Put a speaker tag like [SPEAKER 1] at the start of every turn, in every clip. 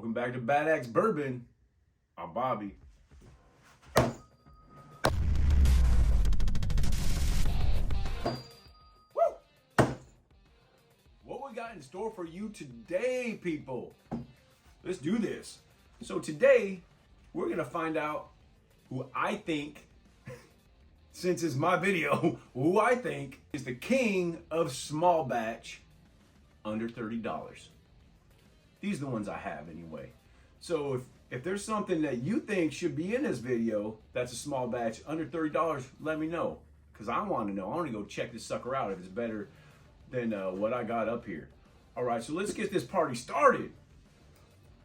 [SPEAKER 1] Welcome back to Bad Axe Bourbon. I'm Bobby. Woo! What we got in store for you today, people? Let's do this. So today, we're gonna find out who I think, since it's my video, who I think is the king of small batch under $30. These are the ones I have anyway. So if there's something that you think should be in this video that's a small batch under $30, let me know. Because I want to know. I want to go check this sucker out if it's better than what I got up here. All right, so let's get this party started.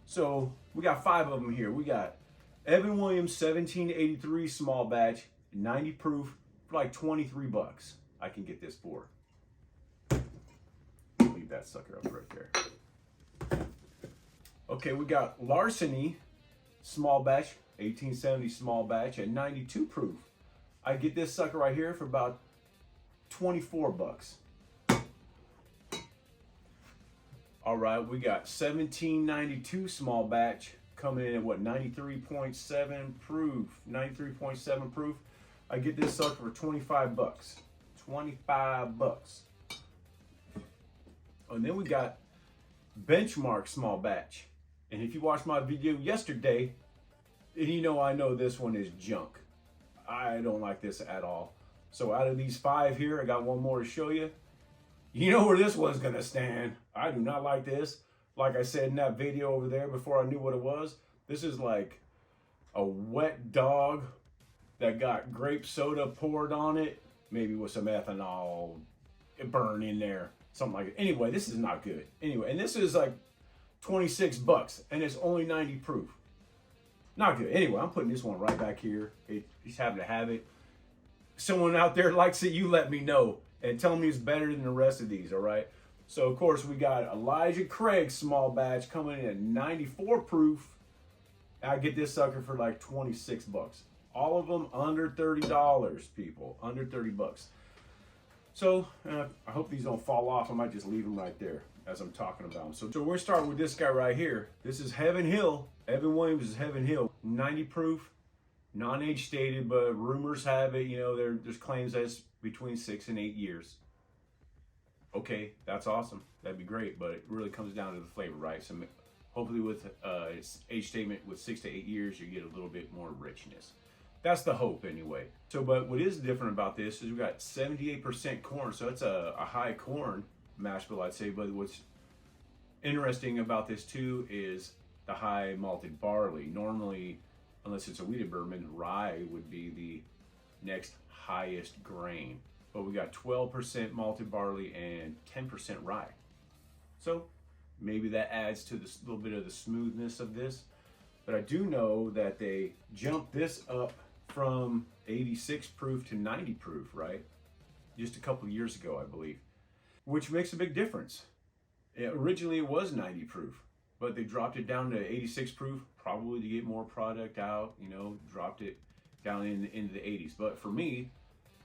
[SPEAKER 1] So we got 5 of them here. We got Evan Williams 1783 small batch, 90 proof, for like 23 bucks. I can get this for. Leave that sucker up right there. Okay, we got Larceny small batch, 1870 small batch at 92 proof. I get this sucker right here for about 24 bucks. All right, we got 1792 small batch coming in at what, 93.7 proof, 93.7 proof. I get this sucker for 25 bucks. 25 bucks. And then we got Benchmark small batch. And if you watched my video yesterday, and you know I know this one is junk. I don't like this at all. So out of these 5 here, I got one more to show you. You know where this one's gonna stand. I do not like this. Like I said in that video over there before I knew what it was, this is like a wet dog that got grape soda poured on it, maybe with some ethanol burn in there, something like that. Anyway, this is not good. Anyway, and this is like 26 bucks, and it's only 90 proof. Not good. Anyway, I'm putting this one right back here. Just happen to have it. Someone out there likes it, you let me know and tell me it's better than the rest of these, all right? So, of course, we got Elijah Craig small batch coming in at 94 proof. I get this sucker for like 26 bucks. All of them under $30, people. Under 30 bucks. So, I hope these don't fall off. I might just leave them right there as I'm talking about them. So we're going to start with this guy right here. This is Heaven Hill. Evan Williams is Heaven Hill. 90 proof, non-age stated, but rumors have it, you know, there's claims that it's between 6 and 8 years. Okay, that's awesome. That'd be great, but it really comes down to the flavor, right? So hopefully with its age statement with 6 to 8 years, you get a little bit more richness. That's the hope anyway. So, but what is different about this is we got 78% corn, so it's a high corn mash bill, I'd say. But what's interesting about this too is the high malted barley. Normally, unless it's a wheated bourbon, rye would be the next highest grain. But we got 12% malted barley and 10% rye. So maybe that adds to this little bit of the smoothness of this. But I do know that they jumped this up from 86 proof to 90 proof, right? Just a couple of years ago, I believe, which makes a big difference. Originally it was 90 proof, but they dropped it down to 86 proof, probably to get more product out, you know, dropped it down into the 80s. But for me,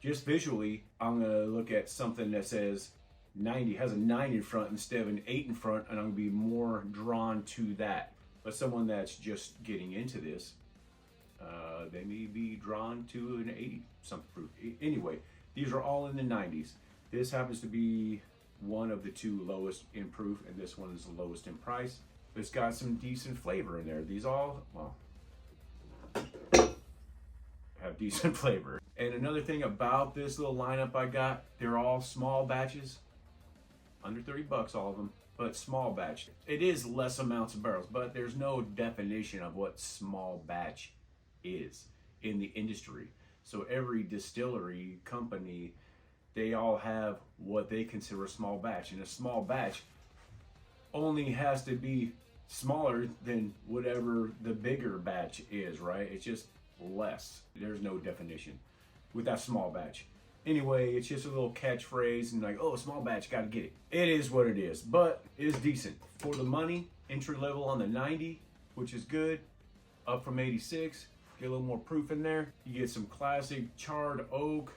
[SPEAKER 1] just visually, I'm gonna look at something that says 90, has a 9 in front instead of an 8 in front, and I'm gonna be more drawn to that. But someone that's just getting into this, they may be drawn to an 80 something proof. Anyway, these are all in the 90s. This happens to be one of the 2 lowest in proof, and this one is the lowest in price. It's got some decent flavor in there. These all, well, have decent flavor. And another thing about this little lineup I got, they're all small batches, under 30 bucks, all of them, but small batch. It is less amounts of barrels, but there's no definition of what small batch is in the industry. So every distillery company, they all have what they consider a small batch, and a small batch only has to be smaller than whatever the bigger batch is, right? It's just less. There's no definition with that small batch. Anyway, it's just a little catchphrase and like, oh, small batch, gotta get it. It is what it is, but it is decent. For the money, entry level on the 90, which is good, up from 86, get a little more proof in there. You get some classic charred oak,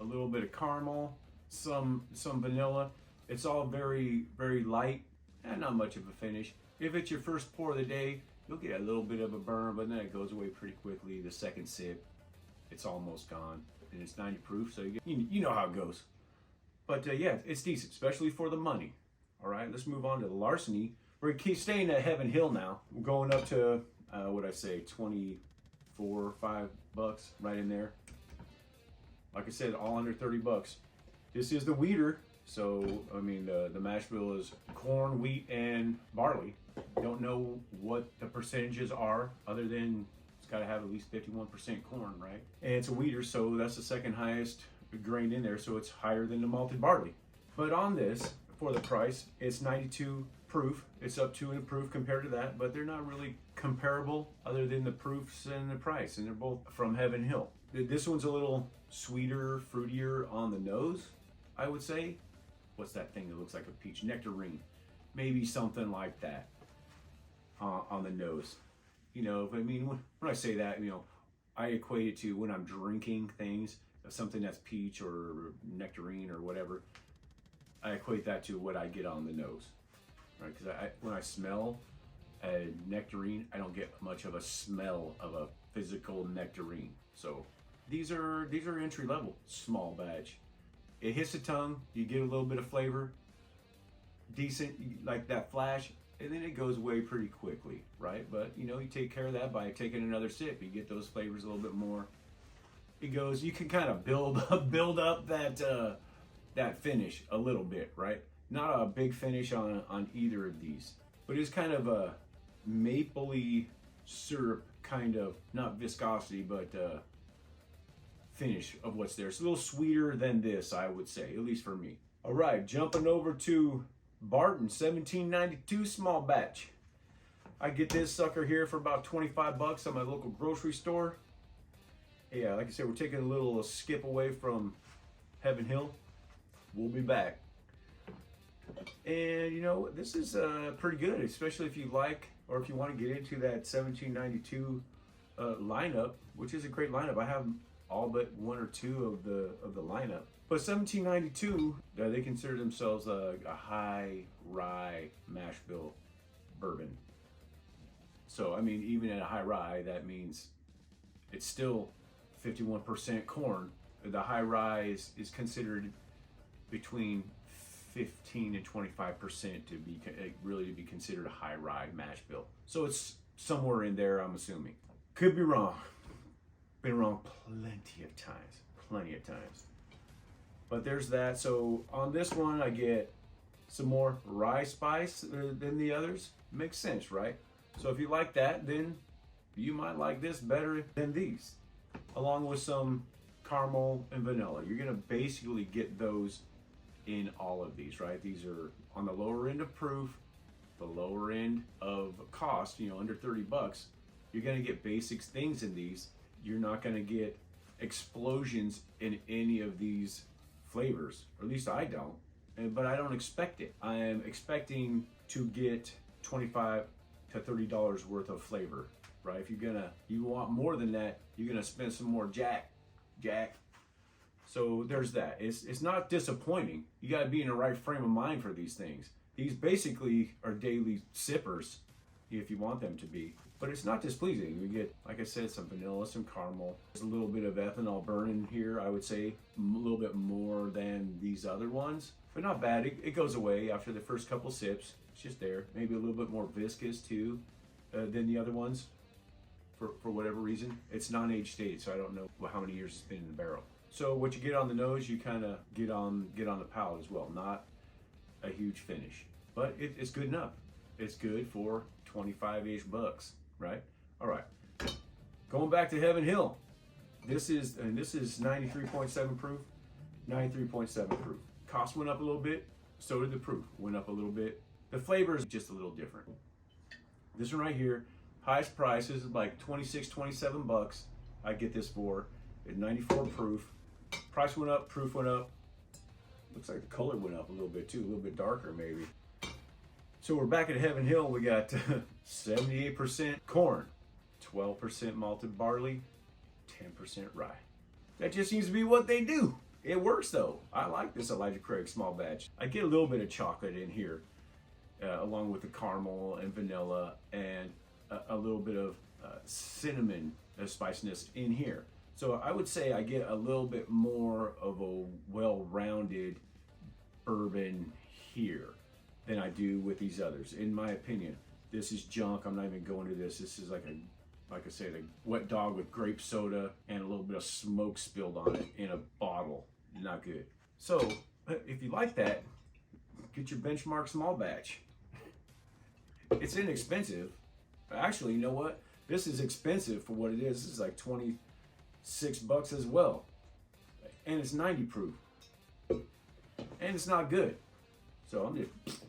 [SPEAKER 1] a little bit of caramel, some vanilla. It's all very, very light and not much of a finish. If it's your first pour of the day, you'll get a little bit of a burn, but then it goes away pretty quickly. The second sip, it's almost gone. And it's 90 proof, so you know how it goes. But yeah, it's decent, especially for the money. All right, let's move on to the Larceny. We're staying at Heaven Hill now. We're going up to, what I say, 24, $5, right in there. Like I said, all under 30 bucks. This is the wheater. So, I mean, the mash bill is corn, wheat, and barley. Don't know what the percentages are, other than it's got to have at least 51% corn, right? And it's a wheater, so that's the second highest grain in there, so it's higher than the malted barley. But on this, for the price, it's 92 proof. It's up 2 in proof compared to that, but they're not really comparable other than the proofs and the price, and they're both from Heaven Hill. This one's a little sweeter, fruitier on the nose, I would say. What's that thing that looks like a peach? Nectarine. Maybe something like that on the nose. You know, I mean, when I say that, you know, I equate it to when I'm drinking things, something that's peach or nectarine or whatever, I equate that to what I get on the nose, right? Because when I smell a nectarine, I don't get much of a smell of a physical nectarine. So these are entry level small batch. It hits the tongue, you get a little bit of flavor, decent, like that flash, and then it goes away pretty quickly, right? But you know, you take care of that by taking another sip. You get those flavors a little bit more. It goes, you can kind of build up that finish a little bit, right? Not a big finish on either of these, but it's kind of a mapley syrup kind of, not viscosity, but finish of what's there. It's a little sweeter than this, I would say, at least for me. All right, jumping over to Barton 1792 small batch. I get this sucker here for about 25 bucks at my local grocery store. Yeah, like I said, we're taking a little skip away from Heaven Hill. We'll be back. And you know, this is pretty good, especially if you like, or if you want to get into that 1792 lineup, which is a great lineup. I have all but 1 or 2 of the lineup. But 1792, they consider themselves a high rye mash bill bourbon. So I mean, even at a high rye, that means it's still 51% corn. The high rye is considered between 15 and 25% to be really to be considered a high rye mash bill. So it's somewhere in there, I'm assuming. Could be wrong. Been wrong plenty of times. But there's that. So on this one, I get some more rye spice than the others. Makes sense, right? So if you like that, then you might like this better than these, along with some caramel and vanilla. You're gonna basically get those in all of these, right? These are on the lower end of proof, the lower end of cost, you know, under 30 bucks. You're gonna get basic things in these. You're not gonna get explosions in any of these flavors, or at least I don't, but I don't expect it. I am expecting to get $25 to $30 worth of flavor, right? If you want more than that, you're gonna spend some more jack. So there's that. It's not disappointing. You gotta be in the right frame of mind for these things. These basically are daily sippers, if you want them to be. But it's not displeasing. We get, like I said, some vanilla, some caramel. There's a little bit of ethanol burn in here, I would say. A little bit more than these other ones. But not bad. It goes away after the first couple sips. It's just there. Maybe a little bit more viscous too than the other ones. For whatever reason. It's non-age stated, so I don't know how many years it's been in the barrel. So what you get on the nose, you kind of get on the palate as well. Not a huge finish. But it's good enough. It's good for 25-ish bucks. Right? All right. Going back to Heaven Hill. This is 93.7 proof. 93.7 proof. Cost went up a little bit. So did the proof. Went up a little bit. The flavor is just a little different. This one right here, highest price is like 26, 27 bucks. I get this for at 94 proof. Price went up, proof went up. Looks like the color went up a little bit too, a little bit darker maybe. So we're back at Heaven Hill. We got 78% corn, 12% malted barley, 10% rye. That just seems to be what they do. It works though. I like this Elijah Craig small batch. I get a little bit of chocolate in here. along with the caramel and vanilla and a little bit of cinnamon spiciness in here. So I would say I get a little bit more of a well-rounded bourbon here than I do with these others, in my opinion. This is junk. I'm not even going to this. This is like I said, a wet dog with grape soda and a little bit of smoke spilled on it in a bottle. Not good. So if you like that, get your Benchmark Small Batch. It's inexpensive. Actually, you know what? This is expensive for what it is. This is like $26 as well. And it's 90 proof. And it's not good. So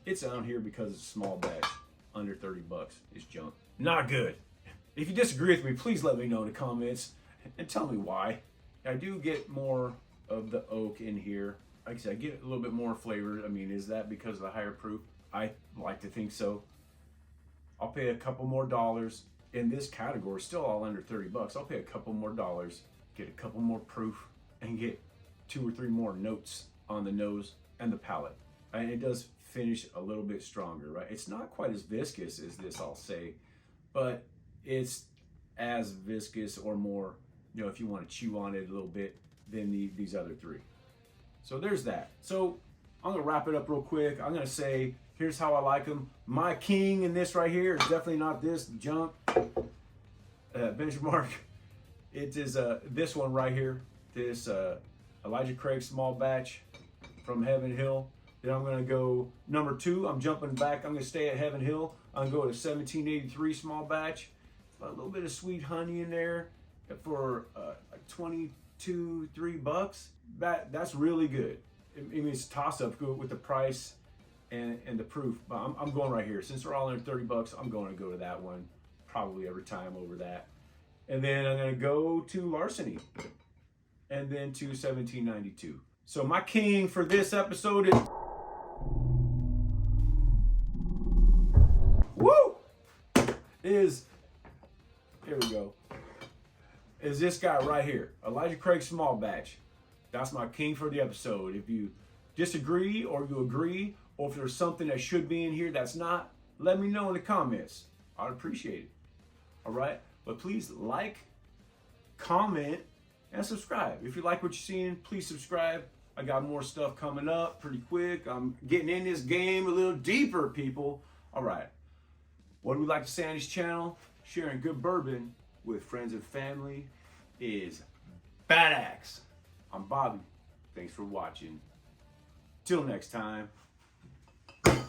[SPEAKER 1] it's on here because it's small batch. Under 30 bucks. It's junk. Not good. If you disagree with me, please let me know in the comments and tell me why. I do get more of the oak in here. Like I said, I get a little bit more flavor. I mean, is that because of the higher proof? I like to think so. I'll pay a couple more dollars in this category, still all under 30 bucks. I'll pay a couple more dollars, get a couple more proof, and get 2 or 3 more notes on the nose and the palate. And it does finish a little bit stronger, right? It's not quite as viscous as this, I'll say, but it's as viscous or more, you know, if you want to chew on it a little bit, than these other 3. So there's that. So I'm gonna wrap it up real quick. I'm gonna say, here's how I like them. My king in this right here is definitely not this junk. Benchmark. It is this one right here. This Elijah Craig Small Batch from Heaven Hill. Then I'm gonna go number 2. I'm jumping back. I'm gonna stay at Heaven Hill. I'm gonna go to 1783 Small Batch. A little bit of sweet honey in there for like 22, 3 bucks. That's really good. I mean, it's a toss-up with the price and the proof. But I'm going right here. Since they're all under 30 bucks, I'm going to go to that one probably every time over that. And then I'm going to go to Larceny and then to 1792. So my king for this episode is... Woo! Here we go. Is this guy right here, Elijah Craig Small Batch. That's my king for the episode. If you disagree or you agree, or if there's something that should be in here that's not, let me know in the comments. I'd appreciate it. All right? But please like, comment, and subscribe. If you like what you're seeing, please subscribe. I got more stuff coming up pretty quick. I'm getting in this game a little deeper, people. All right. What do we like to say on this channel? Sharing good bourbon with friends and family is Bad Axe. I'm Bobby. Thanks for watching. Till next time. Woo!